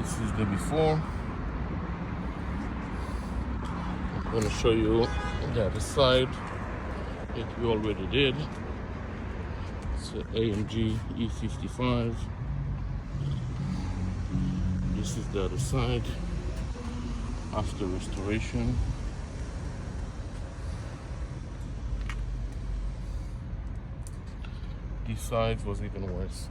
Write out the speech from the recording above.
This is the before. I'm going to show you the other side that we already did. It's an AMG E55. This is the other side after restoration. This side was even worse.